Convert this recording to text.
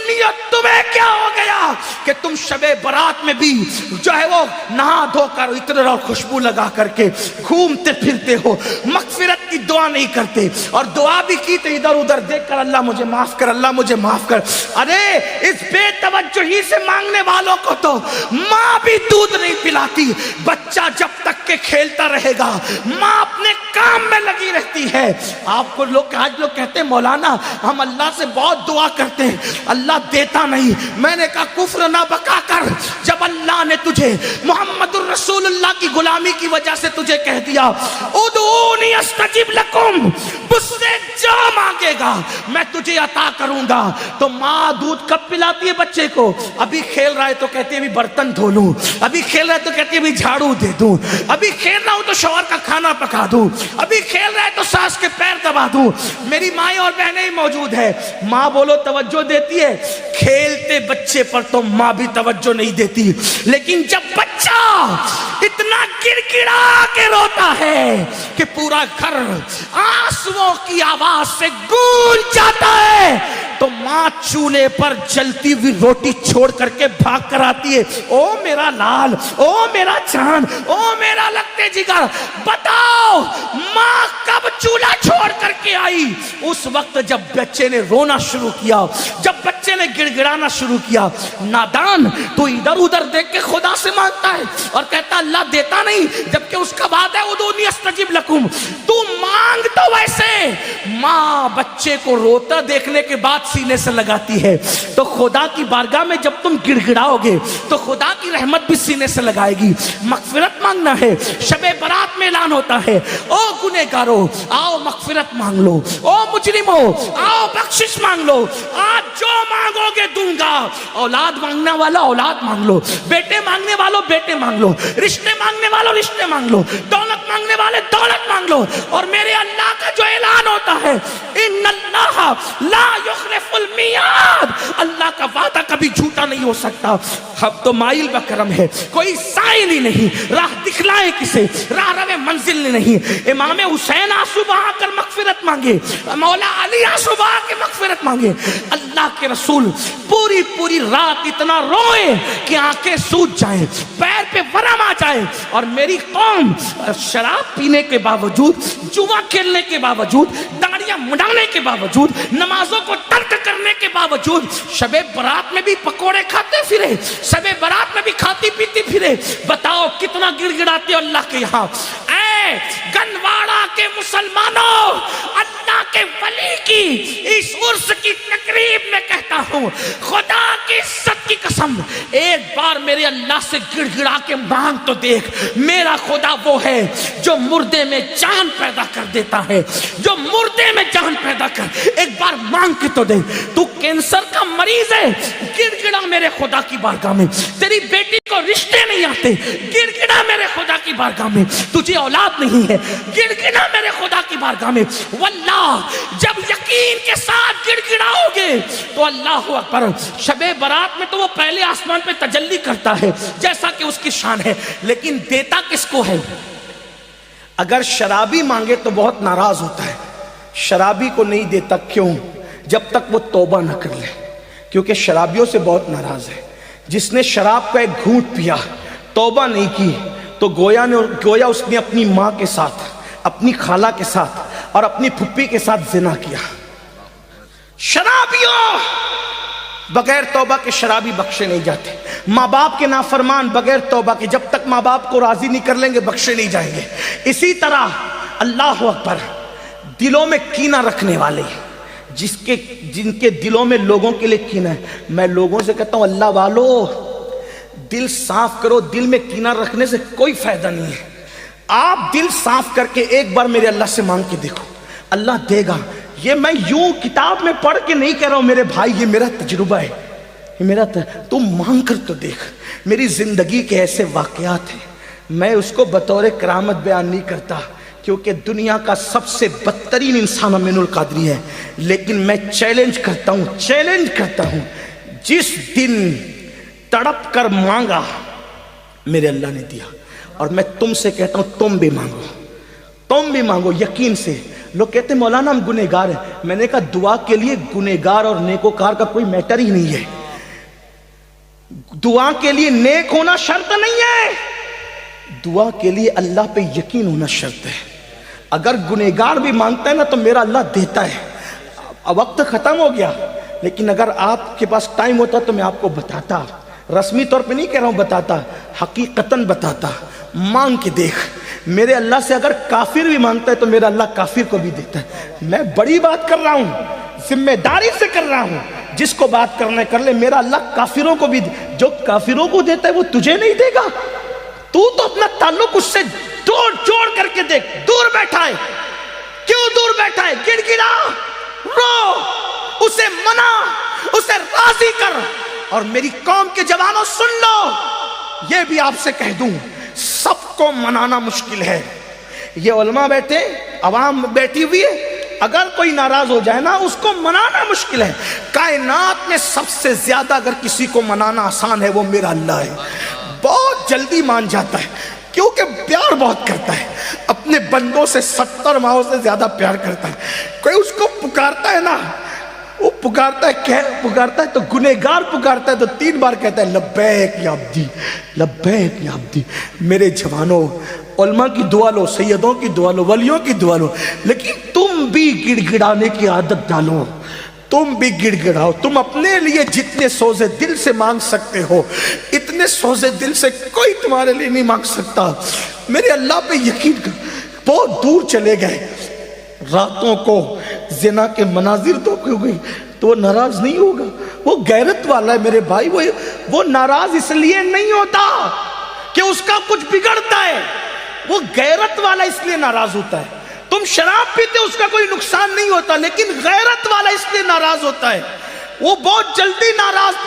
सुन्नियत तुम्हें क्या हो गया कि तुम शबे बारात में भी जो है वो नहा धोकर इत्र और खुशबू लगा करके घूमते फिरते हो, मगफिरत की दुआ नहीं करते, और दुआ भी की तो इधर उधर देख कर अल्लाह मुझे माफ कर, अल्लाह मुझे माफ कर। अरे इस बेतवज्जोही से मांगने वालों को तो माँ भी दूध नहीं पिलाती। बच्चा जब तक के खेलता रहेगा, माँ अपने काम में लगी रहती है। आपको लोग आज लोग कहते हैं मौलाना हम अल्लाह से बहुत दुआ करते हैं, अल्लाह देता नहीं। मैंने कहा कुफ्र ना बका कर, जब अल्लाह ने तुझे मोहम्मदुर रसूलुल्लाह की गुलामी की वजह से तुझे कह दिया उदूनी अस्तजिब लकुम, मुझसे जो मांगेगा मैं तुझे अता करूंगा, तो माँ दूध कब पिलाती है बच्चे को? अभी खेल रहा है तो कहती है अभी बर्तन धो लूं, अभी खेल रहा है तो कहती है अभी झाड़ू दे दूं, अभी खेल रहा हूं तो शौहर का खाना पका दूं, अभी खेल रहा है तो सास के पैर दबा दूं। मेरी माएं और बहनें ही मौजूद है, माँ बोलो तवज्जो देती है, खेलते बच्चे पर तो माँ भी तवज्जो नहीं देती। लेकिन जब बच्चा इतना गिड़गिड़ा के रोता है कि पूरा घर आंसुओं की आवाज से गूंज जाता है, तो माँ चूल्हे पर जलती हुई रोटी छोड़ करके भाग कर आती है, ओ मेरा लाल, ओ मेरा चांद, ओ मेरा लगते जिगर, बताओ माँ कब चूल्हा छोड़ करके आई? उस वक्त जब बच्चे ने रोना शुरू किया, जब बच्चे ने गिड़गिड़ाना शुरू किया। नादान, तू इधर उधर देख के खुदा से मांगता है और कहता अल्लाह देता नहीं, जबकि उसका बात है उदूनी अस्तजिब लकुम। तू मांग तो वैसे, माँ बच्चे को रोता देखने के बाद सीने से लगाती है, तो खुदा की बारगाह में जब तुम गिड़गिड़ाओगे तो खुदा की रहमत भी सीने से लगाएगी। मगफिरत मांगना है, शबे बारात में ऐलान होता है, ओ गुनहगारो आओ मगफिरत मांग लो, ओ मुजरिमो आओ बख्शिश मांग लो, आज जो मांगोगे दूंगा। औलाद मांगने वाला औलाद मांग लो, बेटे मांगने वालों बेटे मांग लो, रिश्ते मांगने वालों रिश्ते मांग लो, दौलत मांगने वाले दौलत मांग लो। और मेरे अल्लाह का जो ऐलान होता है इन्नल्लाह ला युखलिफुल मियाद, अल्लाह का वादा कभी झूठा नहीं हो सकता। अब तो माइल बकरम है, कोई साइल ही नहीं, राह दिखलाए किसे, राह रवे मंजिल नहीं। इमाम हुसैन आंसू बहा कर मगफिरत मांगे, मौला अली आंसू बहा के मगफिरत मांगे। अल्लाह के रसूल पूरी पूरी रात इतना रोए कि आंखें सूज जाएं, पैर पे वरम आ जाए। और मेरी कौम शराब पीने के बावजूद, जुआ खेलने के बावजूद, दाढ़ियां मुंडाने के बावजूद, नमाजों को तर्क करने के बावजूद शबे बारात में भी पकोड़े खाते फिरे, शबे बारात में भी खाती पीती फिरे। बताओ कितना गिड़गिड़ाते हो अल्लाह के यहाँ। ऐ गनवाड़ा के मुसलमानों, अल्लाह के वली की इस उर्स की तकरीब में कहता हूँ, खुदा की इज्जत की कसम, एक बार मेरे अल्लाह से गिड़गिड़ा के मांग तो देख। मेरा खुदा वो है जो मुर्दे में जान पैदा कर देता है, जो मुर्दे में जान पैदा कर, एक बार मांग के तो दे। तू कैंसर का मरीज है, गिड़गिड़ा मेरे खुदा की बारगाह में। तेरी बेटी को रिश्ते नहीं आते, गिड़गिड़ा मेरे खुदा की बारगाह में। तुझे औलाद नहीं है, गिड़गिड़ा मेरे खुदा की बारगाह में। वल्लाह जब यकीन के साथ गिड़गिड़ाओगे तो अल्लाह अकबर, शबे बारात में तो वो पहले आसमान पे तजल्ली करता है जैसा कि उसकी शान है, लेकिन देता किसको है? अगर शराबी मांगे तो बहुत नाराज होता है, शराबी को नहीं देता। क्यों? जब तक वो तौबा न कर ले, क्योंकि शराबियों से बहुत नाराज है। जिसने शराब का एक घूंट पिया, तौबा नहीं की, तो गोया उसने अपनी माँ के साथ, अपनी खाला के साथ और अपनी फुप्पी के साथ जिना किया। शराबियों, बगैर तौबा के शराबी बख्शे नहीं जाते। माँ बाप के नाफरमान बगैर तौबा के जब तक माँ बाप को राजी नहीं कर लेंगे बख्शे नहीं जाएंगे। इसी तरह अल्लाह अकबर, दिलों में कीना रखने वाले, जिनके दिलों में लोगों के लिए कीना है, मैं लोगों से कहता हूं अल्लाह वालो दिल साफ करो। दिल में कीना रखने से कोई फायदा नहीं है। आप दिल साफ करके एक बार मेरे अल्लाह से मांग के देखो, अल्लाह देगा। ये मैं यूं किताब में पढ़ के नहीं कह रहा हूं मेरे भाई, ये मेरा तजुर्बा है, ये मेरा तुम मांग कर तो देख। मेरी जिंदगी के ऐसे वाकयात हैं, मैं उसको बतौर करामत बयान नहीं करता, क्योंकि दुनिया का सबसे बदतरीन इंसान अमीनुल कादरी है। लेकिन मैं चैलेंज करता हूं, जिस दिन तड़प कर मांगा मेरे अल्लाह ने दिया। और मैं तुमसे कहता हूं तुम भी मांगो यकीन से। لوگ کہتے ہیں مولانا ہم گنہگار ہیں. میں نے کہا دعا کے لیے گنہگار اور نیکوکار کا کوئی میٹر ہی نہیں ہے. دعا کے لیے نیک ہونا شرط نہیں ہے, دعا کے لیے اللہ پہ یقین ہونا شرط ہے. اگر گنہگار بھی مانگتا ہے نا تو میرا اللہ دیتا ہے. اب وقت ختم ہو گیا, لیکن اگر آپ کے پاس ٹائم ہوتا تو میں آپ کو بتاتا, رسمی طور پہ نہیں کہہ رہا ہوں, بتاتا, حقیقتاً بتاتا. مانگ کے دیکھ, میرے اللہ سے اگر کافر بھی مانگتا ہے تو میرا اللہ کافر کو بھی دیتا ہے. میں بڑی بات کر رہا ہوں, ذمہ داری سے کر رہا ہوں, جس کو بات کرنا ہے کر لے. میرا اللہ کافروں کو بھی, جو کافروں کو دیتا ہے وہ تجھے نہیں دے گا. تو اپنا تعلق اس سے جوڑ کر کے دیکھ. دور بیٹھا ہے, کیوں دور بیٹھا ہے؟ گڑ گڑا, رو, اسے منا, اسے راضی کر. اور میری قوم کے جوانوں سن لو, یہ بھی آپ سے کہہ دوں, سب کو منانا مشکل ہے. یہ علماء بیٹھے, عوام بیٹھی ہوئی ہے, اگر کوئی ناراض ہو جائے نا اس کو منانا مشکل ہے. کائنات میں سب سے زیادہ اگر کسی کو منانا آسان ہے وہ میرا اللہ ہے. بہت جلدی مان جاتا ہے کیونکہ پیار بہت کرتا ہے. اپنے بندوں سے 70 ماہوں سے زیادہ پیار کرتا ہے. کوئی اس کو پکارتا ہے نا, وہ پکارتا ہے تو گنہگار پکارتا ہے تو 3 بار کہتا ہے لبیک یا عبدی, لبیک یا عبدی. میرے جوانوں, علماء کی دعا لو, سیدوں کی دعا لو, ولیوں کی دعا لو, لیکن تم بھی گڑ گڑانے کی عادت ڈالو. تم بھی گڑ گڑاؤ. تم اپنے لیے جتنے سوزے دل سے مانگ سکتے ہو اتنے سوزے دل سے کوئی تمہارے لیے نہیں مانگ سکتا. میرے اللہ پہ یقین کر. بہت دور چلے گئے, راتوں کو زنا کے مناظر تو ہو گئی تو وہ ناراض نہیں ہوگا. وہ غیرت والا ہے میرے بھائی. وہ ناراض اس لیے نہیں ہوتا کہ اس کا کچھ بگڑتا ہے, وہ غیرت والا اس لیے ناراض ہوتا ہے. تم شراب پیتے اس کا کوئی نقصان نہیں ہوتا, لیکن غیرت والا اس لیے ناراض ہوتا ہے. وہ بہت جلدی ناراض